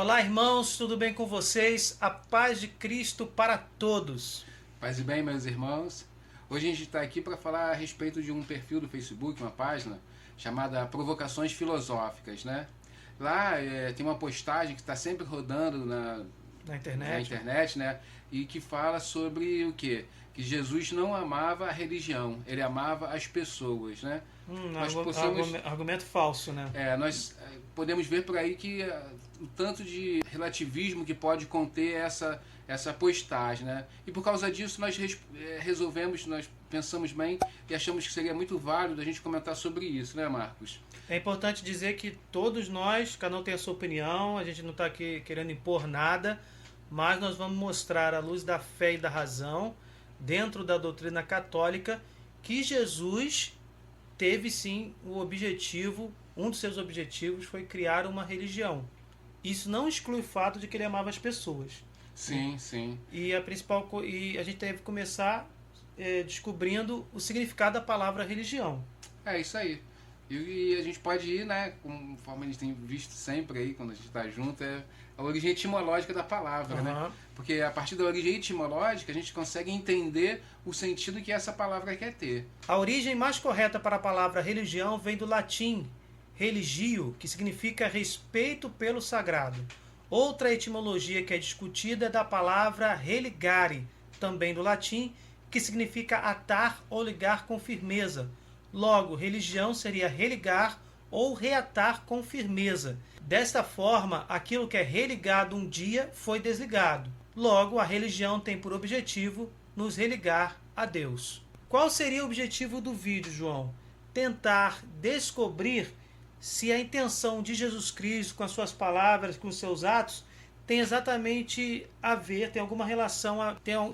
Olá, irmãos, tudo bem com vocês? A paz de Cristo para todos. Paz e bem, meus irmãos. Hoje a gente está aqui para falar a respeito de um perfil do Facebook, uma página chamada Provocações Filosóficas, né? Lá tem uma postagem que está sempre rodando Na na internet. internet, né? E que fala sobre o quê? Que Jesus não amava a religião, ele amava as pessoas, né? Nós possamos Argumento falso, né? nós podemos ver por aí que o tanto de relativismo que pode conter essa postagem, né? E por causa disso nós resolvemos, nós pensamos bem e achamos que seria muito válido a gente comentar sobre isso, né, Marcos? É importante dizer que todos nós, cada um tem a sua opinião, a gente não está aqui querendo impor nada, mas nós vamos mostrar à luz da fé e da razão, dentro da doutrina católica, que Jesus teve sim o objetivo, um dos seus objetivos foi criar uma religião. Isso não exclui o fato de que ele amava as pessoas. Sim, sim. E a gente deve começar descobrindo o significado da palavra religião. É isso aí. E a gente pode ir, né, conforme a gente tem visto sempre aí, quando a gente está junto, é a origem etimológica da palavra, né? Porque a partir da origem etimológica a gente consegue entender o sentido que essa palavra quer ter. A origem mais correta para a palavra religião vem do latim religio, que significa respeito pelo sagrado. Outra etimologia que é discutida é da palavra religare, também do latim, que significa atar ou ligar com firmeza. Logo, religião seria religar ou reatar com firmeza. Desta forma, aquilo que é religado um dia foi desligado. Logo, a religião tem por objetivo nos religar a Deus. Qual seria o objetivo do vídeo, João? Tentar descobrir se a intenção de Jesus Cristo com as suas palavras, com os seus atos, tem exatamente a ver, tem alguma relação,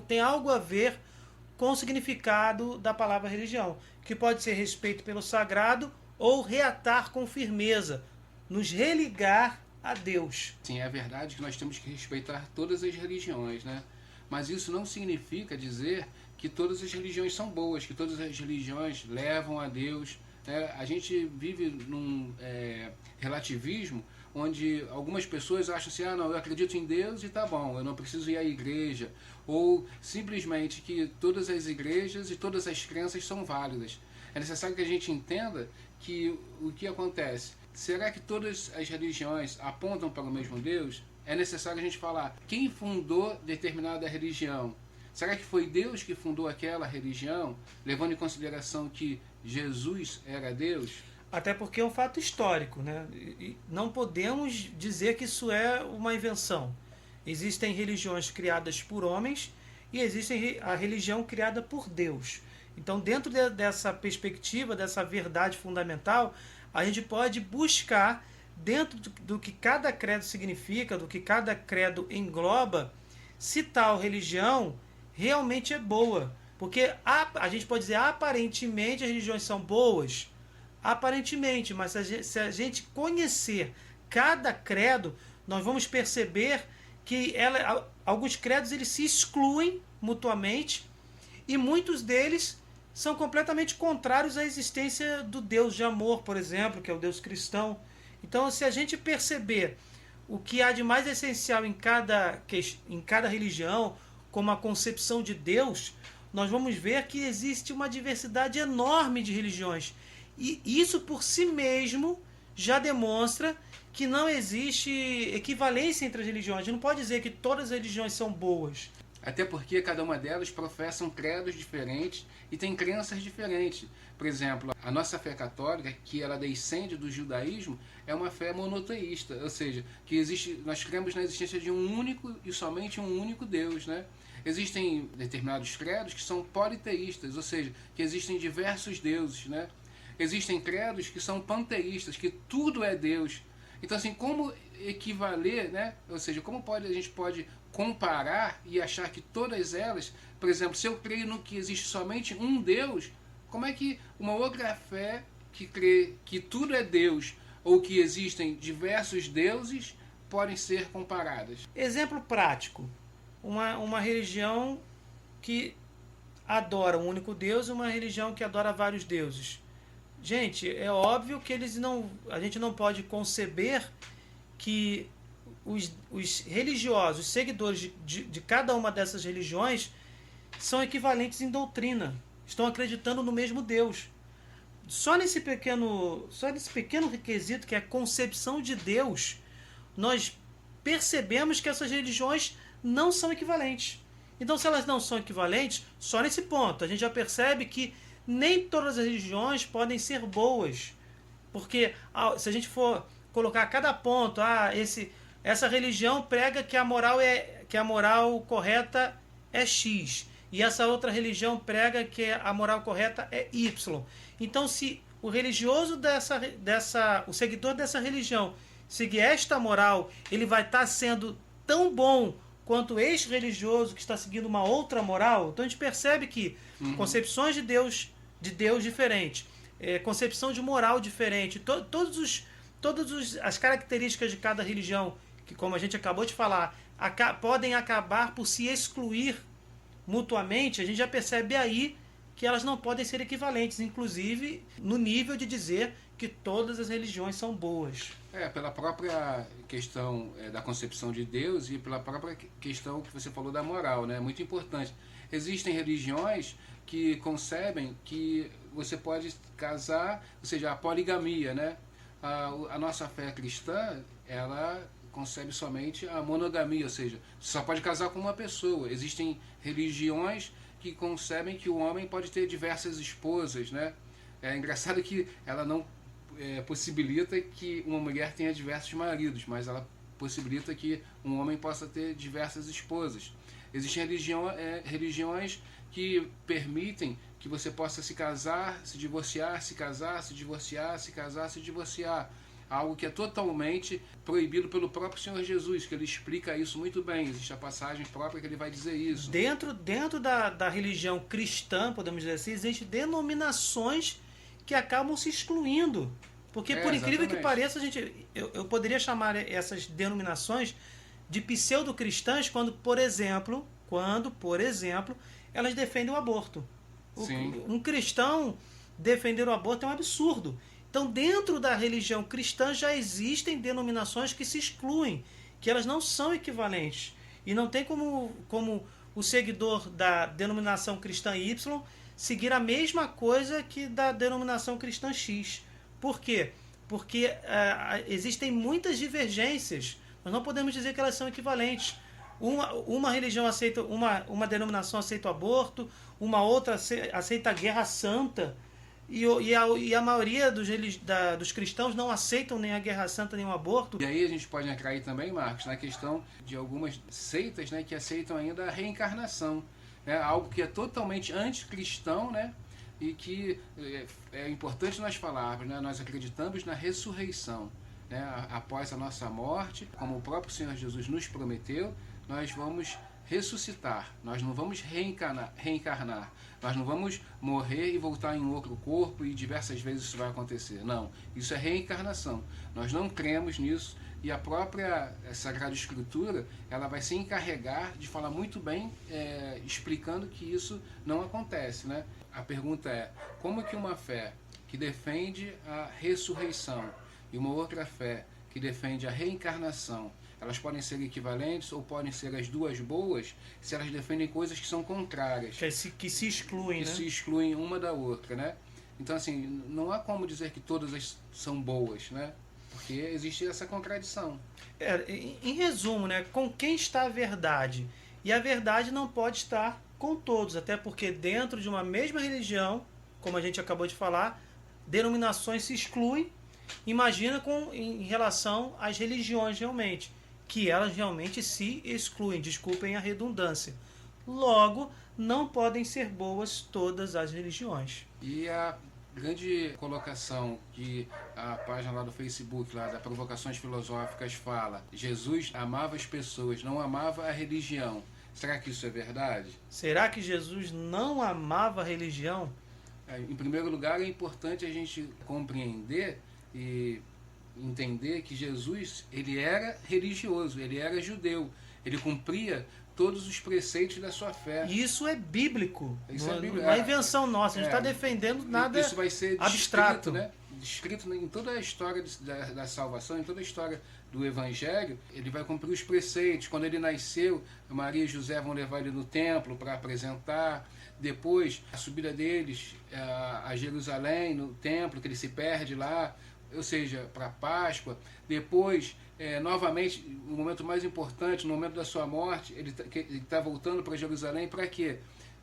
tem algo a ver com o significado da palavra religião, que pode ser respeito pelo sagrado ou reatar com firmeza, nos religar a Deus. Sim, é verdade que nós temos que respeitar todas as religiões, né? Mas isso não significa dizer que todas as religiões são boas, que todas as religiões levam a Deus. A gente vive num relativismo onde algumas pessoas acham assim, não, eu acredito em Deus e tá bom, eu não preciso ir à igreja, ou simplesmente que todas as igrejas e todas as crenças são válidas. É necessário que a gente entenda que o que acontece, será que todas as religiões apontam para o mesmo Deus? É necessário a gente falar quem fundou determinada religião. Será que foi Deus que fundou aquela religião, levando em consideração que Jesus era Deus? Até porque é um fato histórico, né? E não podemos dizer que isso é uma invenção. Existem religiões criadas por homens e existe a religião criada por Deus. Então, dentro dessa perspectiva, dessa verdade fundamental, a gente pode buscar, dentro do que cada credo significa, do que cada credo engloba, se tal religião realmente é boa. Porque a gente pode dizer, aparentemente as religiões são boas, aparentemente, mas se a gente conhecer cada credo, nós vamos perceber que alguns credos eles se excluem mutuamente e muitos deles são completamente contrários à existência do Deus de amor, por exemplo, que é o Deus cristão. Então, se a gente perceber o que há de mais essencial em cada religião, como a concepção de Deus, nós vamos ver que existe uma diversidade enorme de religiões. E isso por si mesmo já demonstra que não existe equivalência entre as religiões. A gente não pode dizer que todas as religiões são boas. Até porque cada uma delas professam credos diferentes e tem crenças diferentes. Por exemplo, a nossa fé católica, que ela descende do judaísmo, é uma fé monoteísta, ou seja, que nós cremos na existência de um único e somente um único Deus, né? Existem determinados credos que são politeístas, ou seja, que existem diversos deuses, né? Existem credos que são panteístas, que tudo é Deus. Então, assim, como equivaler, né? Ou seja, como a gente pode comparar e achar que todas elas, por exemplo, se eu creio no que existe somente um Deus, como é que uma outra fé que crê que tudo é Deus ou que existem diversos deuses podem ser comparadas? Exemplo prático: uma religião que adora um único Deus e uma religião que adora vários deuses. Gente, é óbvio que a gente não pode conceber que os religiosos, os seguidores de cada uma dessas religiões, são equivalentes em doutrina. Estão acreditando no mesmo Deus. Só nesse pequeno requisito, que é a concepção de Deus, nós percebemos que essas religiões não são equivalentes. Então, se elas não são equivalentes, só nesse ponto, a gente já percebe que nem todas as religiões podem ser boas. Porque se a gente for colocar cada ponto, essa religião prega que a moral correta é X, e essa outra religião prega que a moral correta é Y. Então, se o religioso o seguidor dessa religião seguir esta moral, ele vai estar sendo tão bom quanto este religioso que está seguindo uma outra moral. Então a gente percebe que concepções de Deus diferentes, concepção de moral diferente, todas as características de cada religião, que, como a gente acabou de falar, podem acabar por se excluir mutuamente. A gente já percebe aí que elas não podem ser equivalentes, inclusive no nível de dizer que todas as religiões são boas. Pela própria questão da concepção de Deus e pela própria questão que você falou da moral, né? É muito importante. Existem religiões que concebem que você pode casar, ou seja, a poligamia, né? A nossa fé cristã, ela concebe somente a monogamia, ou seja, você só pode casar com uma pessoa. Existem religiões que concebem que o homem pode ter diversas esposas, né? É engraçado que ela não possibilita que uma mulher tenha diversos maridos, mas ela possibilita que um homem possa ter diversas esposas. Existem religiões que permitem que você possa se casar, se divorciar, se casar, se divorciar, se casar, se divorciar. Algo que é totalmente proibido pelo próprio Senhor Jesus, que ele explica isso muito bem. Existe a passagem própria que ele vai dizer isso. Dentro da religião cristã, podemos dizer assim, existem denominações que acabam se excluindo. Porque, por incrível que pareça, eu poderia chamar essas denominações de pseudo-cristãs quando, por exemplo, elas defendem o aborto. Um cristão defender o aborto é um absurdo. Então, dentro da religião cristã já existem denominações que se excluem, que elas não são equivalentes. E não tem como o seguidor da denominação cristã Y seguir a mesma coisa que da denominação cristã X. Por quê? Porque existem muitas divergências. Nós não podemos dizer que elas são equivalentes. Uma religião aceita, uma denominação aceita o aborto, uma outra aceita a guerra santa, e a maioria dos cristãos não aceitam nem a guerra santa nem o aborto. E aí a gente pode entrar aí também, Marcos, na questão de algumas seitas, né, que aceitam ainda a reencarnação. Algo que é totalmente anticristão, né? E que é importante nós falarmos, né? Nós acreditamos na ressurreição, né? Após a nossa morte, como o próprio Senhor Jesus nos prometeu, nós vamos ressuscitar, nós não vamos reencarnar, nós não vamos morrer e voltar em outro corpo e diversas vezes isso vai acontecer. Não, isso é reencarnação. Nós não cremos nisso e a própria Sagrada Escritura ela vai se encarregar de falar muito bem, explicando que isso não acontece, né? A pergunta é, como que uma fé que defende a ressurreição e uma outra fé que defende a reencarnação, elas podem ser equivalentes ou podem ser as duas boas se elas defendem coisas que são contrárias. Que se excluem, que né? se excluem uma da outra, né? Então, assim, não há como dizer que todas são boas, né? Porque existe essa contradição. Em resumo, né? Com quem está a verdade? E a verdade não pode estar com todos, até porque dentro de uma mesma religião, como a gente acabou de falar, denominações se excluem. Imagina em relação às religiões realmente, que elas realmente se excluem, desculpem a redundância. Logo, não podem ser boas todas as religiões. E a grande colocação que a página lá do Facebook, lá da Provocações Filosóficas, fala: Jesus amava as pessoas, não amava a religião. Será que isso é verdade? Será que Jesus não amava a religião? Em primeiro lugar, é importante a gente compreender e entender que Jesus, ele era religioso, ele era judeu, ele cumpria todos os preceitos da sua fé. Isso é bíblico. Isso é bíblico. Não é invenção nossa, a gente está defendendo nada isso vai ser abstrato, descrito, né? descrito em toda a história da salvação, em toda a história do Evangelho. Ele vai cumprir os preceitos. Quando ele nasceu, Maria e José vão levar ele no templo para apresentar. Depois, a subida deles a Jerusalém, no templo, que ele se perde lá, ou seja, para a Páscoa. Depois, novamente, o momento mais importante, no momento da sua morte, ele está voltando para Jerusalém para quê?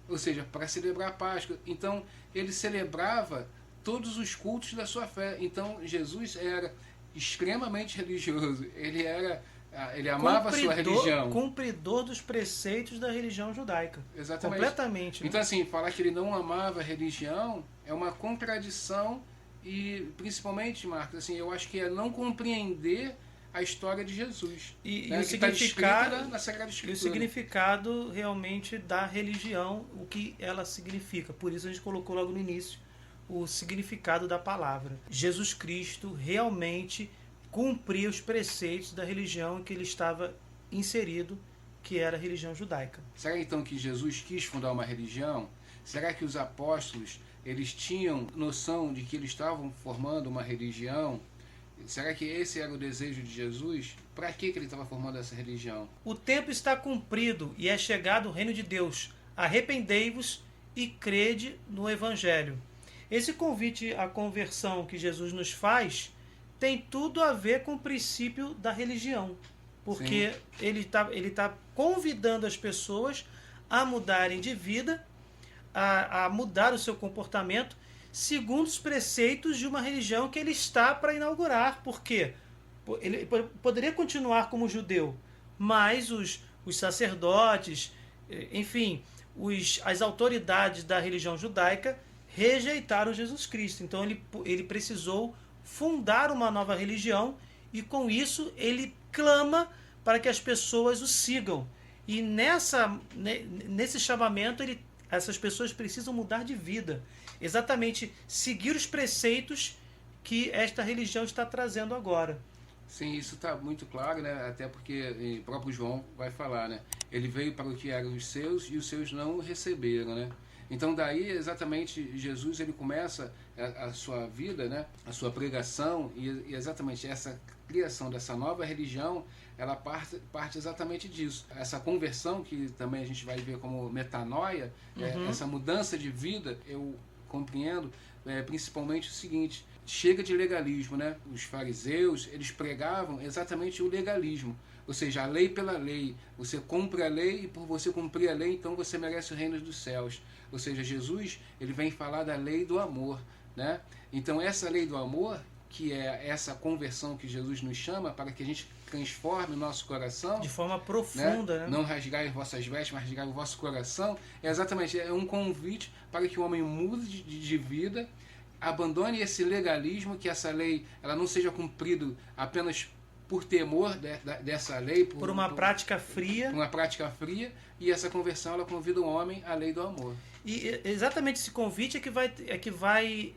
Ou seja, para celebrar a Páscoa. Então, ele celebrava todos os cultos da sua fé. Então, Jesus era extremamente religioso. Ele amava a sua religião. Cumpridor dos preceitos da religião judaica. Exatamente. Completamente. Né? Então, assim, falar que ele não amava a religião é uma contradição e, principalmente, Marcos, assim, eu acho que é não compreender a história de Jesus. E né, o significado, na Sagrada Escritura. E o significado realmente da religião, o que ela significa. Por isso a gente colocou logo no início o significado da palavra. Jesus Cristo realmente cumpria os preceitos da religião em que ele estava inserido, que era a religião judaica. Será então que Jesus quis fundar uma religião? Será que os apóstolos eles tinham noção de que eles estavam formando uma religião? Será que esse era o desejo de Jesus? Para que ele estava formando essa religião? O tempo está cumprido e é chegado o reino de Deus. Arrependei-vos e crede no Evangelho. Esse convite à conversão que Jesus nos faz tem tudo a ver com o princípio da religião. Porque ele tá convidando as pessoas a mudarem de vida, a mudar o seu comportamento, segundo os preceitos de uma religião que ele está para inaugurar. Por quê? Ele poderia continuar como judeu, mas os sacerdotes, enfim, as autoridades da religião judaica rejeitaram Jesus Cristo. Então ele precisou fundar uma nova religião e com isso ele clama para que as pessoas o sigam. E nesse chamamento essas pessoas precisam mudar de vida. Exatamente seguir os preceitos que esta religião está trazendo agora. Sim, isso está muito claro, né? Até porque o próprio João vai falar, né? Ele veio para o que eram os seus e os seus não o receberam, né? Então daí exatamente Jesus ele começa a sua vida, né? A sua pregação e exatamente essa criação dessa nova religião, ela parte exatamente disso. Essa conversão que também a gente vai ver como metanoia, essa mudança de vida, eu compreendo principalmente o seguinte: chega de legalismo, né? Os fariseus eles pregavam exatamente o legalismo, ou seja, a lei pela lei. Você cumpre a lei e por você cumprir a lei, então você merece o reino dos céus. Ou seja, Jesus ele vem falar da lei do amor, né? Então essa lei do amor, que é essa conversão que Jesus nos chama para que a gente transforme o nosso coração de forma profunda, né? Não rasgai vossas vestes, mas rasgai o vosso coração. Exatamente, é um convite para que o homem mude de vida, abandone esse legalismo, que essa lei ela não seja cumprida apenas por temor dessa lei, por uma prática fria. Uma prática fria, e essa conversão ela convida o homem à lei do amor. E exatamente esse convite é que vai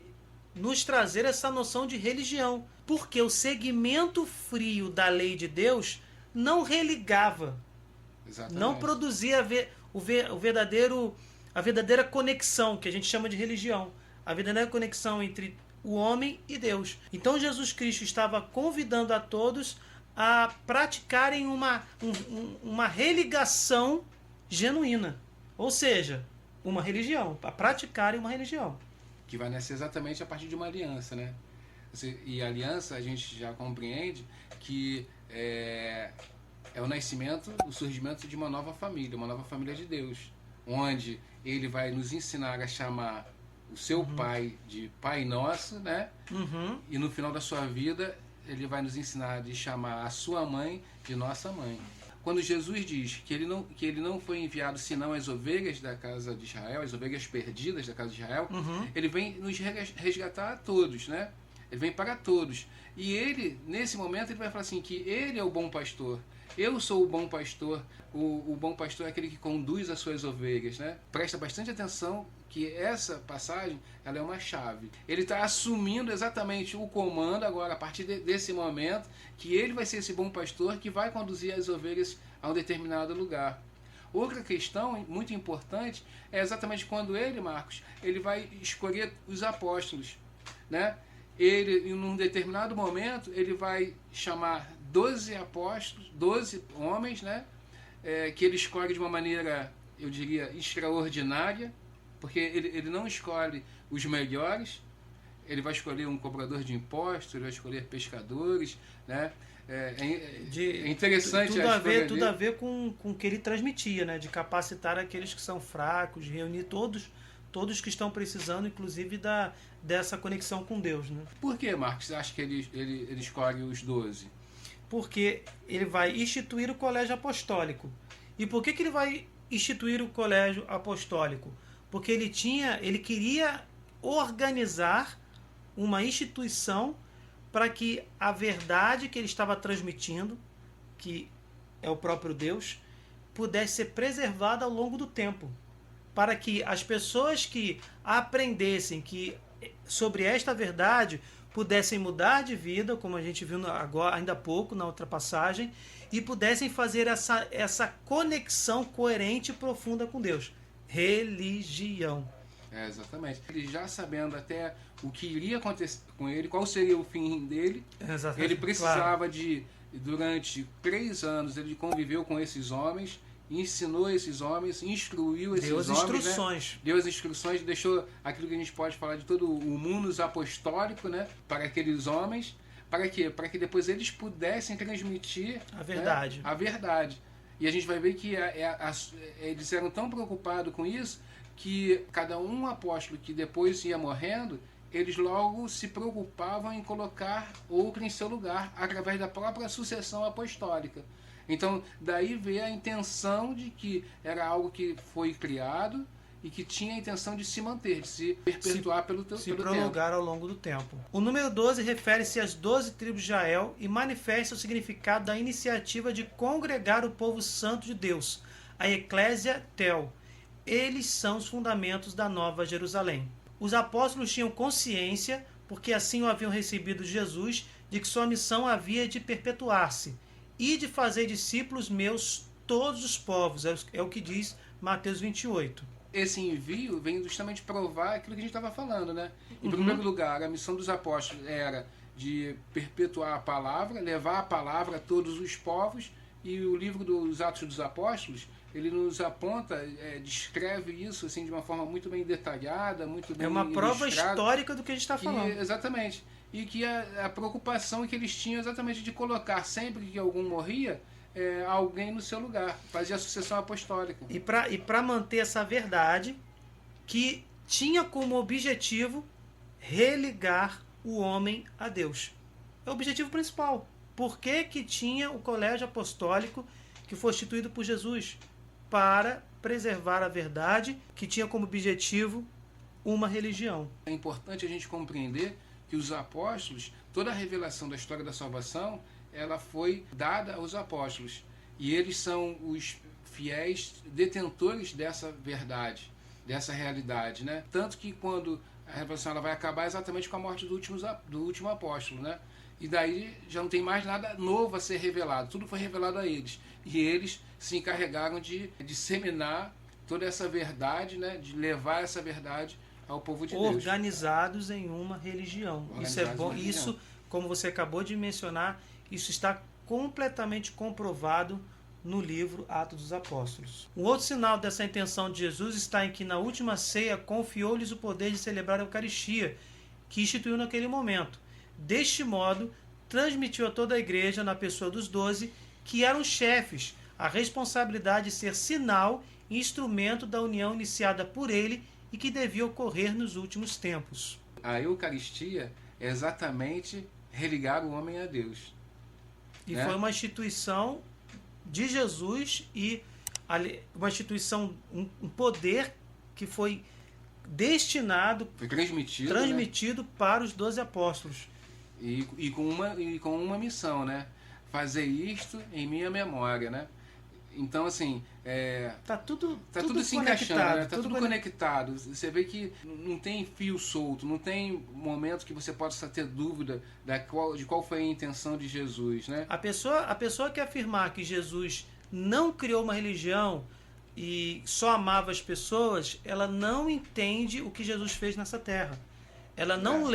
nos trazer essa noção de religião. Porque o segmento frio da lei de Deus não religava. Exatamente. Não produzia a verdadeira conexão, que a gente chama de religião. A verdadeira conexão entre o homem e Deus. Então Jesus Cristo estava convidando a todos a praticarem uma religação genuína. Ou seja, uma religião. A praticarem uma religião. Que vai nascer exatamente a partir de uma aliança, né? E a aliança a gente já compreende que é o nascimento, o surgimento de uma nova família de Deus, onde ele vai nos ensinar a chamar o seu pai de Pai Nosso, né? E no final da sua vida ele vai nos ensinar de chamar a sua mãe de Nossa Mãe. Quando Jesus diz que ele não foi enviado senão as ovelhas da casa de Israel, as ovelhas perdidas da casa de Israel, ele vem nos resgatar a todos, né? Ele vem para todos. E ele, nesse momento, ele vai falar assim, que ele é o bom pastor. Eu sou o bom pastor. O bom pastor é aquele que conduz as suas ovelhas, né? Presta bastante atenção que essa passagem ela é uma chave. Ele está assumindo exatamente o comando agora, a partir desse momento, que ele vai ser esse bom pastor que vai conduzir as ovelhas a um determinado lugar. Outra questão muito importante é exatamente quando ele, Marcos, ele vai escolher os apóstolos, né? ele, em um determinado momento, ele vai chamar 12 apóstolos, 12 homens, né? Que ele escolhe de uma maneira, eu diria, extraordinária, porque ele não escolhe os melhores, ele vai escolher um cobrador de impostos, ele vai escolher pescadores, né? É interessante tudo a ver com o que ele transmitia, né? De capacitar aqueles que são fracos, de reunir todos que estão precisando, inclusive dessa conexão com Deus, né? Por que, Marcos, você acha que ele escolhe os 12? Porque ele vai instituir o colégio apostólico. E por que ele vai instituir o colégio apostólico? Porque ele queria organizar uma instituição para que a verdade que ele estava transmitindo, que é o próprio Deus, pudesse ser preservada ao longo do tempo. Para que as pessoas que aprendessem sobre esta verdade pudessem mudar de vida, como a gente viu agora, ainda há pouco, na outra passagem, e pudessem fazer essa conexão coerente e profunda com Deus. Religião. Exatamente. Ele já sabendo até o que iria acontecer com ele, qual seria o fim dele, exatamente. Ele precisava durante 3 anos, ele conviveu com esses homens, ensinou esses homens, instruiu esses homens. Deu as instruções. Né? Deu as instruções, deixou aquilo que a gente pode falar de todo o munus apostólico, né, para aqueles homens. Para quê? Para que depois eles pudessem transmitir a verdade. Né, a verdade. E a gente vai ver que eles eram tão preocupados com isso que cada um apóstolo que depois ia morrendo, eles logo se preocupavam em colocar outro em seu lugar, através da própria sucessão apostólica. Então, daí vê a intenção de que era algo que foi criado e que tinha a intenção de se manter, de se perpetuar pelo tempo. Se prolongar ao longo do tempo. O número 12 refere-se às 12 tribos de Israel e manifesta o significado da iniciativa de congregar o povo santo de Deus, a Eclésia Tel. Eles são os fundamentos da Nova Jerusalém. Os apóstolos tinham consciência, porque assim o haviam recebido de Jesus, de que sua missão havia de perpetuar-se e de fazer discípulos meus todos os povos. É o que diz Mateus 28. Esse envio vem justamente provar aquilo que a gente estava falando, né? Em primeiro lugar, a missão dos apóstolos era de perpetuar a palavra, levar a palavra a todos os povos, e o livro dos Atos dos Apóstolos, ele nos aponta, descreve isso assim, de uma forma muito bem detalhada, muito bem ilustrada. É uma prova histórica do que a gente está falando. Exatamente. E que a preocupação que eles tinham exatamente de colocar, sempre que algum morria, alguém no seu lugar, fazia a sucessão apostólica. E para manter essa verdade, que tinha como objetivo religar o homem a Deus. É o objetivo principal. Por que tinha o colégio apostólico que foi instituído por Jesus? Para preservar a verdade, que tinha como objetivo uma religião. É importante a gente compreender que os apóstolos, toda a revelação da história da salvação, ela foi dada aos apóstolos. E eles são os fiéis detentores dessa verdade, dessa realidade, né? Tanto que quando a revelação ela vai acabar exatamente com a morte do último apóstolo, né? E daí já não tem mais nada novo a ser revelado. Tudo foi revelado a eles. E eles se encarregaram de disseminar toda essa verdade, né? De levar essa verdade ao povo de Deus. Organizados em uma religião. Isso é bom. Isso, como você acabou de mencionar, isso está completamente comprovado no livro Atos dos Apóstolos. Um outro sinal dessa intenção de Jesus está em que na última ceia confiou-lhes o poder de celebrar a Eucaristia, que instituiu naquele momento. Deste modo, transmitiu a toda a igreja, na pessoa dos 12, que eram chefes, a responsabilidade de ser sinal e instrumento da união iniciada por ele e que devia ocorrer nos últimos tempos. A Eucaristia é exatamente religar o homem a Deus. E foi uma instituição de Jesus e uma instituição, um poder que foi destinado, foi transmitido, né, para os 12 apóstolos. E com uma missão, né? Fazer isto em minha memória, né? Então, assim, tá tudo se encaixando, né? Tá tudo conectado. Você vê que não tem fio solto, não tem momento que você possa ter dúvida de qual foi a intenção de Jesus, né? A pessoa que afirmar que Jesus não criou uma religião e só amava as pessoas, ela não entende o que Jesus fez nessa terra. Ela não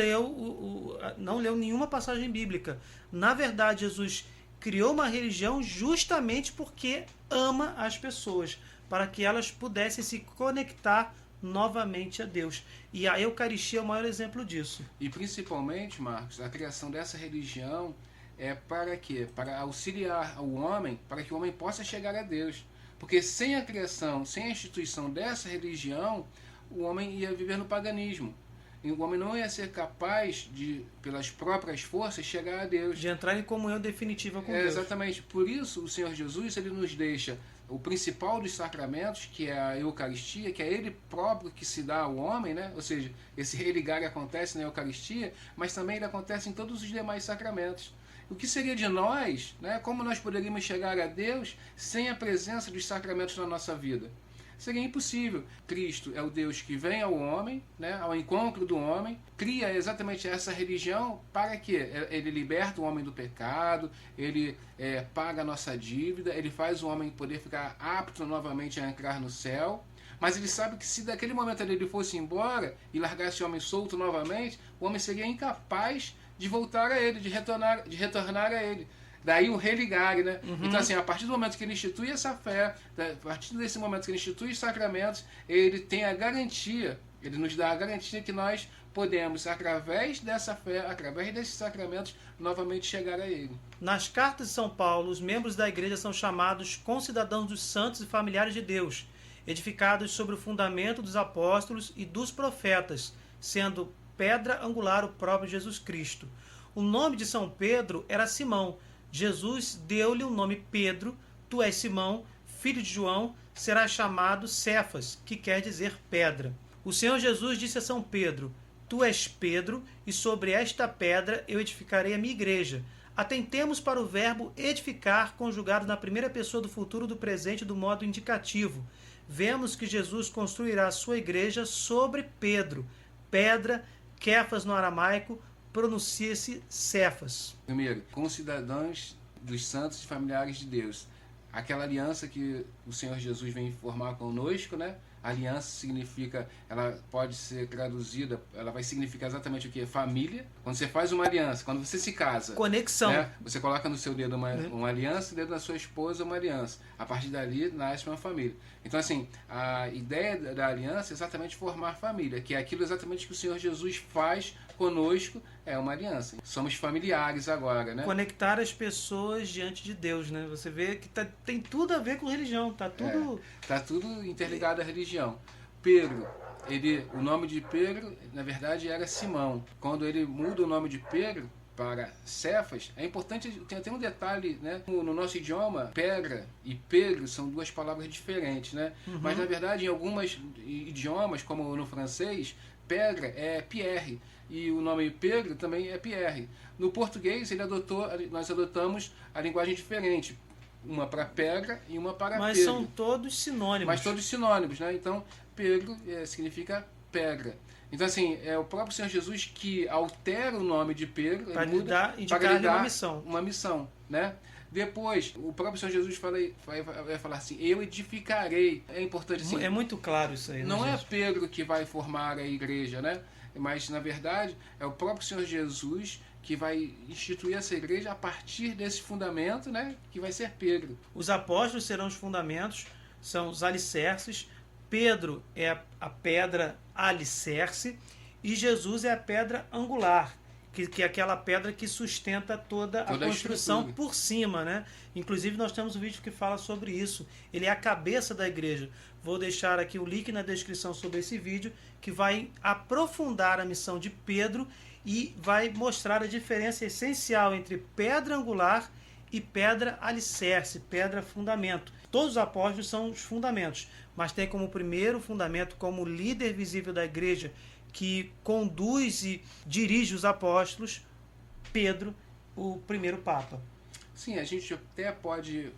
não leu nenhuma passagem bíblica. Na verdade, Jesus criou uma religião justamente porque ama as pessoas, para que elas pudessem se conectar novamente a Deus. E a Eucaristia é o maior exemplo disso. E principalmente, Marcos, a criação dessa religião é para quê? Para auxiliar o homem, para que o homem possa chegar a Deus. Porque sem a criação, sem a instituição dessa religião, o homem ia viver no paganismo. E o homem não ia ser capaz de, pelas próprias forças, chegar a Deus. De entrar em comunhão definitiva com Deus. Exatamente. Por isso, o Senhor Jesus, ele nos deixa o principal dos sacramentos, que é a Eucaristia, que é ele próprio que se dá ao homem, né? Ou seja, esse religar acontece na Eucaristia, mas também ele acontece em todos os demais sacramentos. O que seria de nós, né? Como nós poderíamos chegar a Deus sem a presença dos sacramentos na nossa vida? Seria impossível. Cristo é o Deus que vem ao homem, né, ao encontro do homem, cria exatamente essa religião para quê? Ele liberta o homem do pecado, ele paga a nossa dívida, ele faz o homem poder ficar apto novamente a entrar no céu. Mas ele sabe que se daquele momento ele fosse embora e largasse o homem solto novamente, o homem seria incapaz de voltar a ele, de retornar a ele. Daí o religar, né? Então, assim, a partir do momento que ele institui essa fé, a partir desse momento que ele institui os sacramentos, ele tem a garantia, ele nos dá a garantia que nós podemos, através dessa fé, através desses sacramentos, novamente chegar a ele. Nas cartas de São Paulo, os membros da igreja são chamados concidadãos dos santos e familiares de Deus, edificados sobre o fundamento dos apóstolos e dos profetas, sendo pedra angular o próprio Jesus Cristo. O nome de São Pedro era Simão. Jesus deu-lhe o nome Pedro. Tu és Simão, filho de João, serás chamado Cefas, que quer dizer pedra. O Senhor Jesus disse a São Pedro: Tu és Pedro, e sobre esta pedra eu edificarei a minha igreja. Atentemos para o verbo edificar, conjugado na primeira pessoa do futuro do presente do modo indicativo. Vemos que Jesus construirá a sua igreja sobre Pedro. Pedra, Kéfas no aramaico, pronuncia-se Cefas. Primeiro, concidadãos dos santos e familiares de Deus. Aquela aliança que o Senhor Jesus vem formar conosco, né? Aliança significa, ela pode ser traduzida, ela vai significar exatamente o que? Família. Quando você faz uma aliança, quando você se casa, conexão, né? Você coloca no seu dedo uma aliança, no dedo da sua esposa uma aliança. A partir dali nasce uma família. Então, assim, a ideia da aliança é exatamente formar família, que é aquilo exatamente que o Senhor Jesus faz conosco, é uma aliança. Somos familiares agora, né? Conectar as pessoas diante de Deus, né? Você vê que tem tudo a ver com religião, tá tudo... Tá tudo interligado à religião. Pedro, o nome de Pedro, na verdade, era Simão. Quando ele muda o nome de Pedro para Cefas, é importante, tem até um detalhe, né? No nosso idioma, pedra e Pedro são duas palavras diferentes, né? Mas, na verdade, em alguns idiomas, como no francês, pedra é Pierre, e o nome Pedro também é Pierre. No português, nós adotamos a linguagem diferente, uma para pedra e uma para Mas Pedro. são todos sinônimos. Mas todos sinônimos, né? Então, Pedro significa pedra. Então, assim, é o próprio Senhor Jesus que altera o nome de Pedro para lhe dar uma missão. Uma missão, né? Depois, o próprio Senhor Jesus vai falar assim: eu edificarei. É importante assim. É muito claro isso aí. Não né, é Pedro que vai formar a igreja, né? Mas, na verdade, é o próprio Senhor Jesus que vai instituir essa igreja a partir desse fundamento, né? Que vai ser Pedro. Os apóstolos serão os fundamentos, são os alicerces. Pedro é a pedra alicerce e Jesus é a pedra angular, que é aquela pedra que sustenta toda a construção por cima, né? Inclusive nós temos um vídeo que fala sobre isso. Ele é a cabeça da igreja. Vou deixar aqui o link na descrição sobre esse vídeo, que vai aprofundar a missão de Pedro e vai mostrar a diferença essencial entre pedra angular e pedra alicerce, pedra fundamento. Todos os apóstolos são os fundamentos, mas tem como primeiro fundamento, como líder visível da igreja, que conduz e dirige os apóstolos, Pedro, o primeiro Papa. Sim, a gente até pode...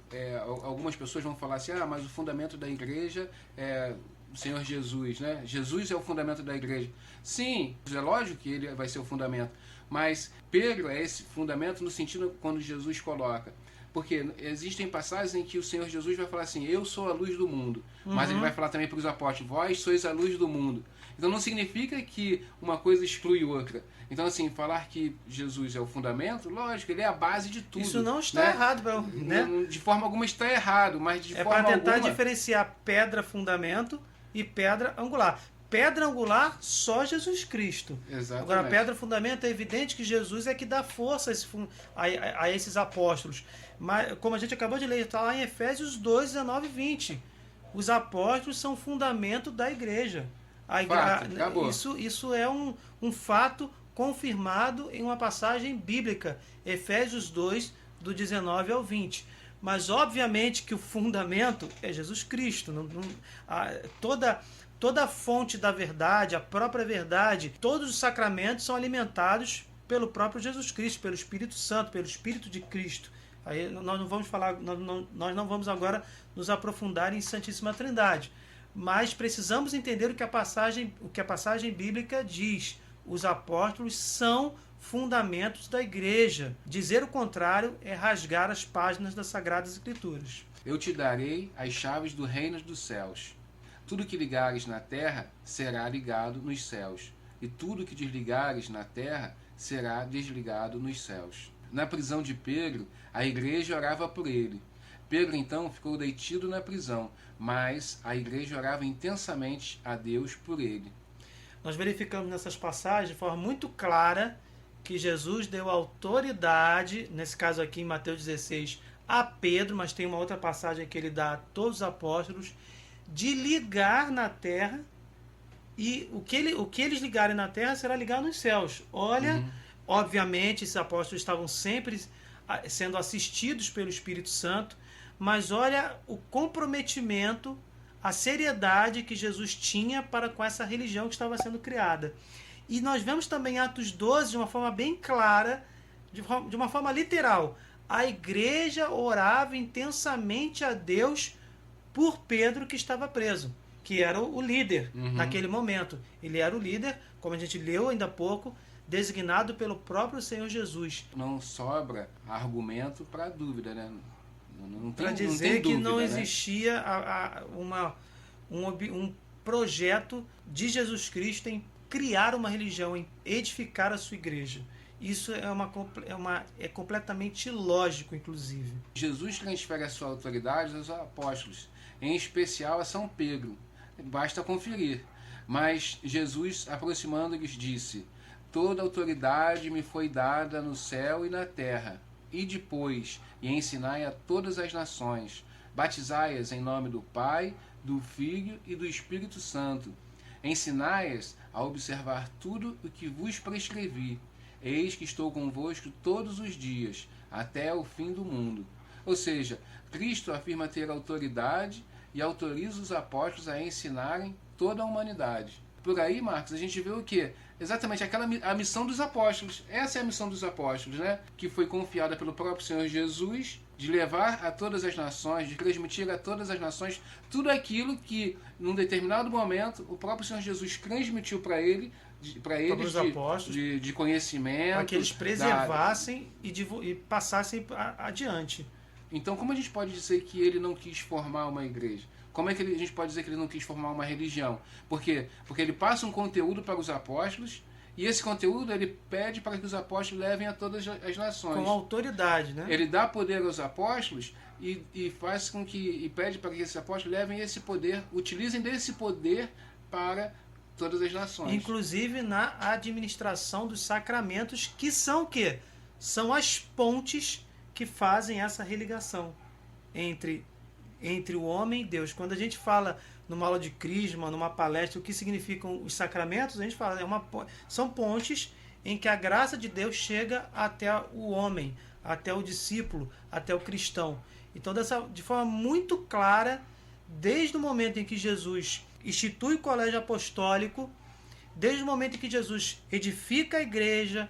algumas pessoas vão falar assim, mas o fundamento da igreja é o Senhor Jesus, né? Jesus é o fundamento da igreja. Sim, é lógico que ele vai ser o fundamento, mas Pedro é esse fundamento no sentido quando Jesus coloca: Porque existem passagens em que o Senhor Jesus vai falar assim, eu sou a luz do mundo. Mas ele vai falar também para os apóstolos, vós sois a luz do mundo. Então não significa que uma coisa exclui outra. Então, assim, falar que Jesus é o fundamento, lógico, ele é a base de tudo. Isso não está errado, né? De forma alguma está errado, mas de forma alguma... É para tentar diferenciar pedra fundamento e pedra angular. Pedra angular, só Jesus Cristo. Exatamente. Agora, pedra fundamento, é evidente que Jesus é que dá força a esses apóstolos. Mas, como a gente acabou de ler, está lá em Efésios 2, 19 e 20. Os apóstolos são fundamento da igreja. Acabou. Isso é um fato confirmado em uma passagem bíblica. Efésios 2, do 19 ao 20. Mas, obviamente, que o fundamento é Jesus Cristo. Toda a fonte da verdade, a própria verdade, todos os sacramentos são alimentados pelo próprio Jesus Cristo, pelo Espírito Santo, pelo Espírito de Cristo. Aí nós não vamos falar, nós não vamos agora nos aprofundar em Santíssima Trindade, mas precisamos entender o que a passagem bíblica diz. Os apóstolos são fundamentos da igreja. Dizer o contrário é rasgar as páginas das Sagradas Escrituras. Eu te darei as chaves do reino dos céus. Tudo que ligares na terra será ligado nos céus, e tudo que desligares na terra será desligado nos céus. Na prisão de Pedro, a igreja orava por ele. Pedro então ficou detido na prisão, mas a igreja orava intensamente a Deus por ele. Nós verificamos nessas passagens de forma muito clara que Jesus deu autoridade, nesse caso aqui em Mateus 16, a Pedro, mas tem uma outra passagem que ele dá a todos os apóstolos, de ligar na terra, e o que eles ligarem na terra será ligado nos céus. Olha, obviamente esses apóstolos estavam sempre sendo assistidos pelo Espírito Santo, mas olha o comprometimento, a seriedade que Jesus tinha para com essa religião que estava sendo criada. E nós vemos também em Atos 12, de uma forma bem clara, de uma forma literal, a igreja orava intensamente a Deus por Pedro, que estava preso, que era o líder naquele momento. Ele era o líder, como a gente leu ainda há pouco, designado pelo próprio Senhor Jesus. Não sobra argumento para dúvida, né? Para dizer que não existia um projeto de Jesus Cristo em criar uma religião, em edificar a sua igreja. Isso é completamente ilógico, inclusive. Jesus transfere a sua autoridade aos apóstolos, em especial a São Pedro. Basta conferir. Mas Jesus, aproximando-lhes, disse: toda autoridade me foi dada no céu e na terra. E depois, e ensinai a todas as nações, batizai-as em nome do Pai, do Filho e do Espírito Santo. Ensinai-as a observar tudo o que vos prescrevi. Eis que estou convosco todos os dias, até o fim do mundo. Ou seja, Cristo afirma ter autoridade e autoriza os apóstolos a ensinarem toda a humanidade. Por aí, Marcos, a gente vê o quê? Exatamente a missão dos apóstolos. Essa é a missão dos apóstolos, né? Que foi confiada pelo próprio Senhor Jesus, de levar a todas as nações, de transmitir a todas as nações tudo aquilo que, num determinado momento, o próprio Senhor Jesus transmitiu para eles de conhecimento. Para que eles preservassem e passassem adiante. Então, como a gente pode dizer que ele não quis formar uma igreja? Como é que a gente pode dizer que ele não quis formar uma religião? Por quê? Porque ele passa um conteúdo para os apóstolos, e esse conteúdo ele pede para que os apóstolos levem a todas as nações. Com autoridade, né? Ele dá poder aos apóstolos e faz com que, e pede para que esses apóstolos levem esse poder, utilizem desse poder para todas as nações. Inclusive na administração dos sacramentos, que são o quê? São as pontes que fazem essa religação entre o homem e Deus. Quando a gente fala numa aula de crisma, numa palestra, o que significam os sacramentos, a gente fala, são pontes em que a graça de Deus chega até o homem, até o discípulo, até o cristão. Então, de forma muito clara, desde o momento em que Jesus institui o colégio apostólico, desde o momento em que Jesus edifica a igreja,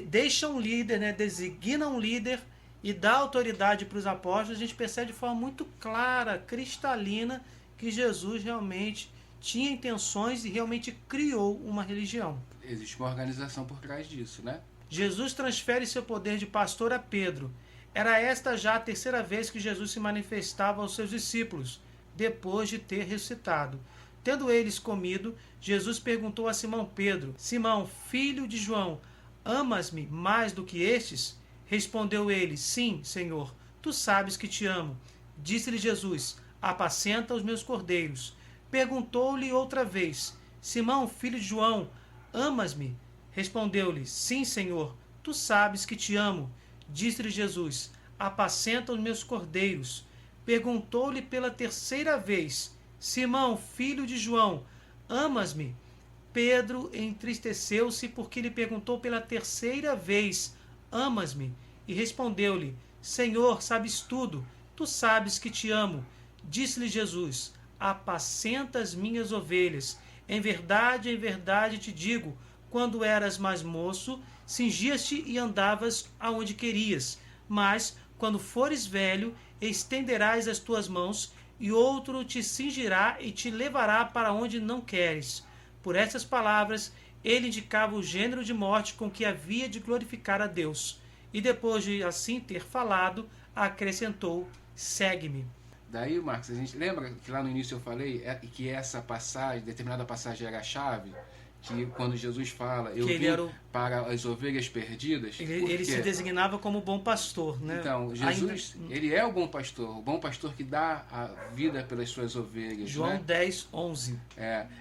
deixa um líder, né, designa um líder e dá autoridade para os apóstolos, a gente percebe de forma muito clara, cristalina, que Jesus realmente tinha intenções e realmente criou uma religião. Existe uma organização por trás disso, né? Jesus transfere seu poder de pastor a Pedro, Era esta já a terceira vez que Jesus se manifestava aos seus discípulos, depois de ter ressuscitado. Tendo eles comido, Jesus perguntou a Simão Pedro: Simão, filho de João, amas-me mais do que estes? Respondeu ele: Sim, Senhor, tu sabes que te amo. Disse-lhe Jesus: Apacenta os meus cordeiros. Perguntou-lhe outra vez: Simão, filho de João, amas-me? Respondeu-lhe: Sim, Senhor, tu sabes que te amo. Disse-lhe Jesus: Apacenta os meus cordeiros. Perguntou-lhe pela terceira vez: Simão, filho de João, amas-me? Pedro entristeceu-se porque lhe perguntou pela terceira vez: Amas-me? E respondeu-lhe: Senhor, sabes tudo, tu sabes que te amo. Disse-lhe Jesus: Apacenta as minhas ovelhas. Em verdade te digo, quando eras mais moço, cingias-te e andavas aonde querias. Mas, quando fores velho, estenderás as tuas mãos, e outro te cingirá e te levará para onde não queres. Por essas palavras, ele indicava o gênero de morte com que havia de glorificar a Deus. E depois de assim ter falado, acrescentou: Segue-me. Daí, Marcos, a gente lembra que lá no início eu falei que essa passagem, determinada passagem era a chave? Que quando Jesus fala, eu vim para as ovelhas perdidas. Ele se designava como bom pastor, né? Então, Jesus, ele é o bom pastor que dá a vida pelas suas ovelhas. João, né? 10, 11.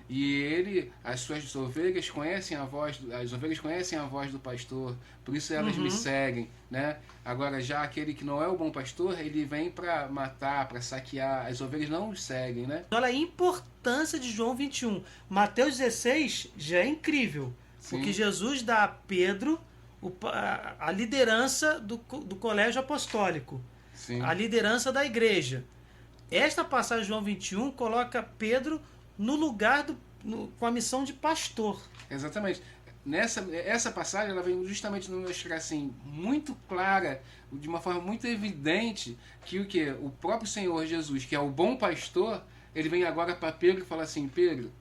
E as suas ovelhas conhecem a voz, as ovelhas conhecem a voz do pastor, por isso elas me seguem, né? Agora, já aquele que não é o bom pastor, ele vem para matar, para saquear, as ovelhas não os seguem, né? Olha a importância de João 21. Mateus 16 já é incrível, sim, porque Jesus dá a Pedro a liderança do colégio apostólico, sim, a liderança da igreja. Esta passagem de João 21 coloca Pedro no lugar com a missão de pastor. Exatamente. Essa passagem ela vem justamente nos mostrar assim, muito clara, de uma forma muito evidente, que o próprio Senhor Jesus, que é o bom pastor, ele vem agora para Pedro e fala assim: Pedro,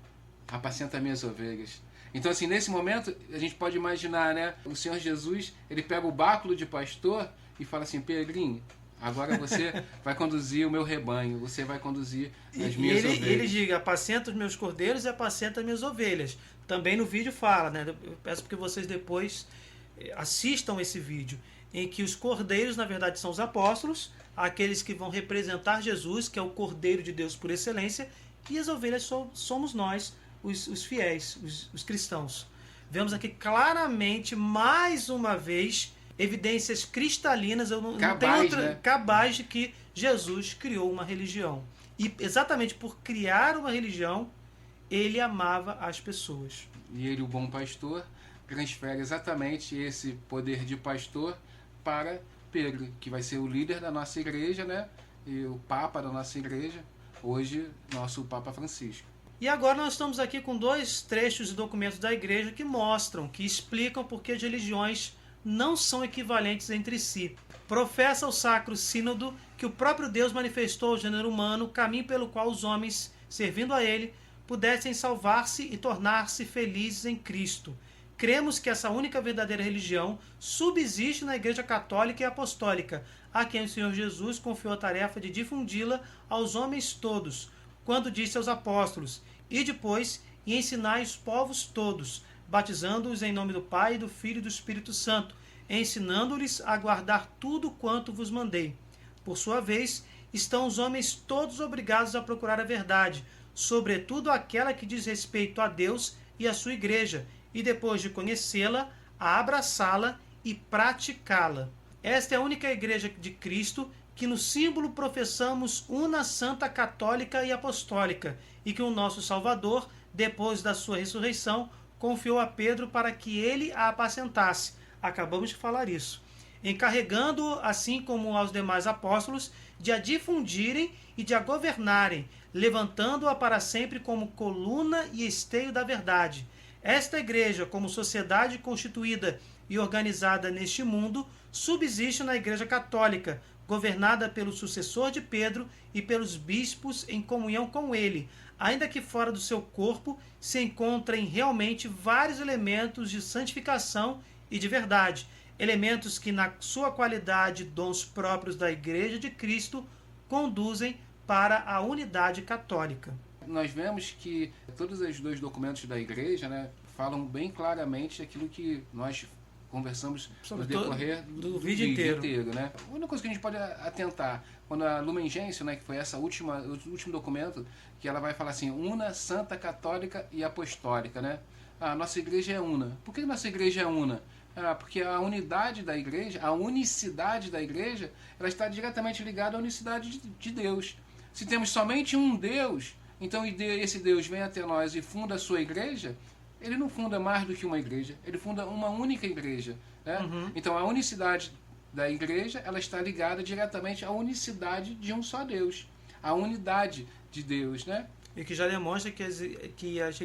apacenta minhas ovelhas. Então, assim, nesse momento, a gente pode imaginar, né? O Senhor Jesus, ele pega o báculo de pastor e fala assim: Pedrinho, agora você vai conduzir o meu rebanho, você vai conduzir as minhas ovelhas. Ele diga: apacenta os meus cordeiros e apacenta as minhas ovelhas. Também no vídeo fala, né? Eu peço que vocês depois assistam esse vídeo, em que os cordeiros, na verdade, são os apóstolos, aqueles que vão representar Jesus, que é o Cordeiro de Deus por excelência, e as ovelhas somos nós, os fiéis, os cristãos. Vemos aqui claramente, mais uma vez, evidências cristalinas, eu não tenho outra, né? Cabais de que Jesus criou uma religião. E exatamente por criar uma religião, ele amava as pessoas. E ele, o bom pastor, transfere exatamente esse poder de pastor para Pedro, que vai ser o líder da nossa igreja, né? E o Papa da nossa igreja, hoje, nosso Papa Francisco. E agora nós estamos aqui com 2 trechos de documentos da igreja que mostram, que explicam por que as religiões não são equivalentes entre si. Professa o Sacro Sínodo que o próprio Deus manifestou ao gênero humano o caminho pelo qual os homens, servindo a ele, pudessem salvar-se e tornar-se felizes em Cristo. Cremos que essa única verdadeira religião subsiste na Igreja Católica e Apostólica, a quem o Senhor Jesus confiou a tarefa de difundi-la aos homens todos, quando disse aos apóstolos: e depois e ensinai os povos todos, batizando-os em nome do Pai, do Filho e do Espírito Santo, ensinando-lhes a guardar tudo quanto vos mandei. Por sua vez, estão os homens todos obrigados a procurar a verdade, sobretudo aquela que diz respeito a Deus e à sua igreja, e depois de conhecê-la, a abraçá-la e praticá-la. Esta é a única igreja de Cristo que no símbolo professamos una santa católica e apostólica, e que o nosso Salvador, depois da sua ressurreição, confiou a Pedro para que ele a apacentasse. Acabamos de falar isso. Encarregando-o, assim como aos demais apóstolos, de a difundirem e de a governarem, levantando-a para sempre como coluna e esteio da verdade. Esta igreja, como sociedade constituída e organizada neste mundo, subsiste na Igreja Católica, governada pelo sucessor de Pedro e pelos bispos em comunhão com ele, ainda que fora do seu corpo se encontrem realmente vários elementos de santificação e de verdade. elementos que, na sua qualidade, dons próprios da Igreja de Cristo, conduzem para a unidade católica. Nós vemos que todos os dois documentos da Igreja, né, falam bem claramente aquilo que nós conversamos no decorrer do vídeo inteiro, né? A única coisa que a gente pode atentar, quando a Lumen Gentium, né, que foi o último documento, que ela vai falar assim, una, santa, católica e apostólica, né? A nossa igreja é una. Por que nossa igreja é una? Porque a unidade da igreja, a unicidade da igreja, ela está diretamente ligada à unicidade de Deus. Se temos somente um Deus, então esse Deus vem até nós e funda a sua igreja, ele não funda mais do que uma igreja, ele funda uma única igreja, né? Então a unicidade da igreja, ela está ligada diretamente à unicidade de um só Deus, a unidade de Deus, né? E que já demonstra que as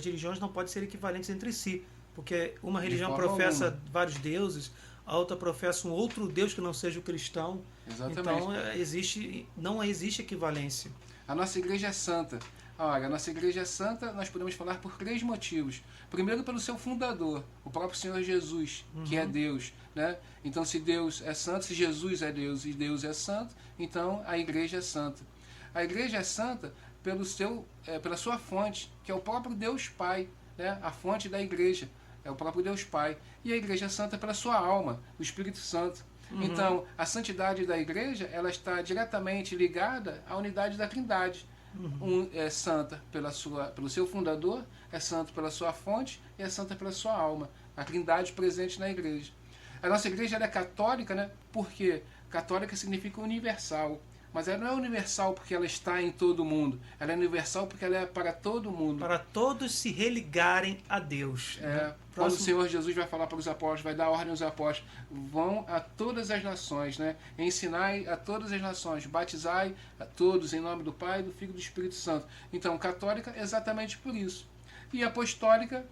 religiões não podem ser equivalentes entre si, porque uma religião professa vários deuses, a outra professa um outro Deus que não seja o cristão. Exatamente. Então não existe equivalência. A nossa igreja é santa. Olha, a nossa igreja é santa, nós podemos falar por 3 motivos. Primeiro, pelo seu fundador, o próprio Senhor Jesus, que é Deus, né? Então, se Deus é santo, se Jesus é Deus e Deus é santo, então a igreja é santa. A igreja é santa pela sua fonte, que é o próprio Deus Pai, né? A fonte da igreja é o próprio Deus Pai. E a igreja é santa pela sua alma, o Espírito Santo. Então, a santidade da igreja, ela está diretamente ligada à unidade da Trindade. É santa pelo seu fundador, é santo pela sua fonte e é santa pela sua alma. A Trindade presente na igreja. A nossa igreja ela é católica, né? Porque católica significa universal. Mas ela não é universal porque ela está em todo mundo. Ela é universal porque ela é para todo mundo. Para todos se religarem a Deus. Quando o Senhor Jesus vai falar para os apóstolos, vai dar ordem aos apóstolos, vão a todas as nações, né? Ensinai a todas as nações, batizai a todos em nome do Pai, do Filho e do Espírito Santo. Então, católica exatamente por isso. E apostólica,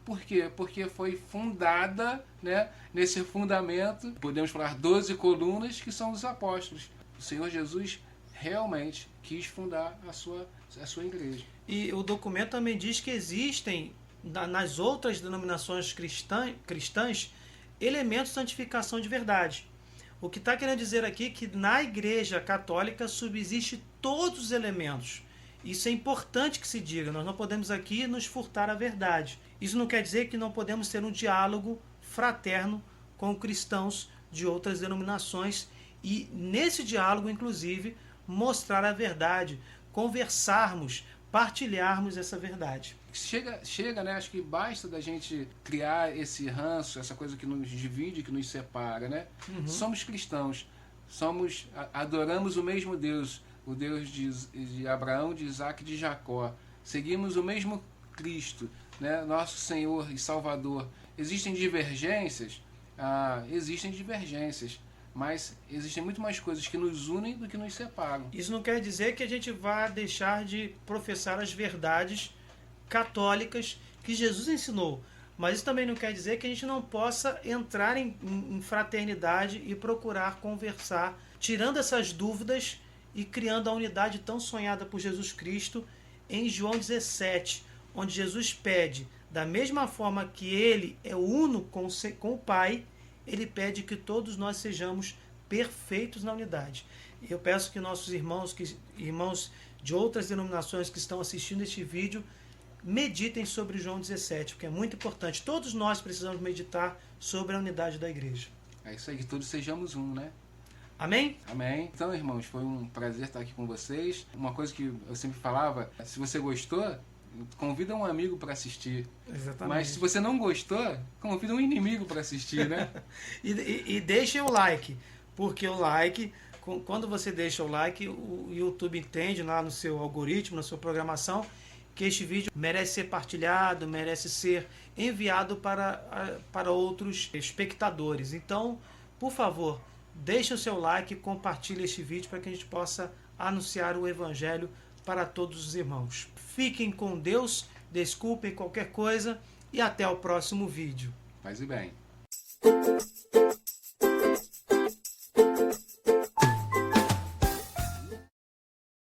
por quê? Porque foi fundada, né, nesse fundamento, podemos falar 12 colunas, que são os apóstolos. O Senhor Jesus realmente quis fundar a sua igreja. E o documento também diz que existem, nas outras denominações cristãs, elementos de santificação de verdade. O que está querendo dizer aqui é que na Igreja Católica subsiste todos os elementos. Isso é importante que se diga. Nós não podemos aqui nos furtar a verdade. Isso não quer dizer que não podemos ter um diálogo fraterno com cristãos de outras denominações e, nesse diálogo, inclusive, mostrar a verdade, conversarmos, partilharmos essa verdade. Chega, né? Acho que basta da gente criar esse ranço, essa coisa que nos divide, que nos separa, né? Somos cristãos, adoramos o mesmo Deus, o Deus de Abraão, de Isaac e de Jacó. Seguimos o mesmo Cristo, né? Nosso Senhor e Salvador. Existem divergências? Existem divergências. Mas existem muito mais coisas que nos unem do que nos separam. Isso não quer dizer que a gente vá deixar de professar as verdades católicas que Jesus ensinou. Mas isso também não quer dizer que a gente não possa entrar em fraternidade e procurar conversar, tirando essas dúvidas e criando a unidade tão sonhada por Jesus Cristo em João 17, onde Jesus pede, da mesma forma que ele é uno com o Pai, ele pede que todos nós sejamos perfeitos na unidade. Eu peço que nossos irmãos de outras denominações que estão assistindo este vídeo meditem sobre João 17, porque é muito importante. Todos nós precisamos meditar sobre a unidade da igreja. É isso aí, que todos sejamos um, né? Amém? Amém. Então, irmãos, foi um prazer estar aqui com vocês. Uma coisa que eu sempre falava, se você gostou, convida um amigo para assistir. Exatamente. Mas se você não gostou, convida um inimigo para assistir, né? e deixem o like, porque o like, quando você deixa o like, o YouTube entende lá no seu algoritmo, na sua programação, que este vídeo merece ser partilhado, merece ser enviado para outros espectadores. Então, por favor, deixe o seu like e compartilhe este vídeo para que a gente possa anunciar o Evangelho para todos os irmãos. Fiquem com Deus, desculpem qualquer coisa e até o próximo vídeo. Paz e bem.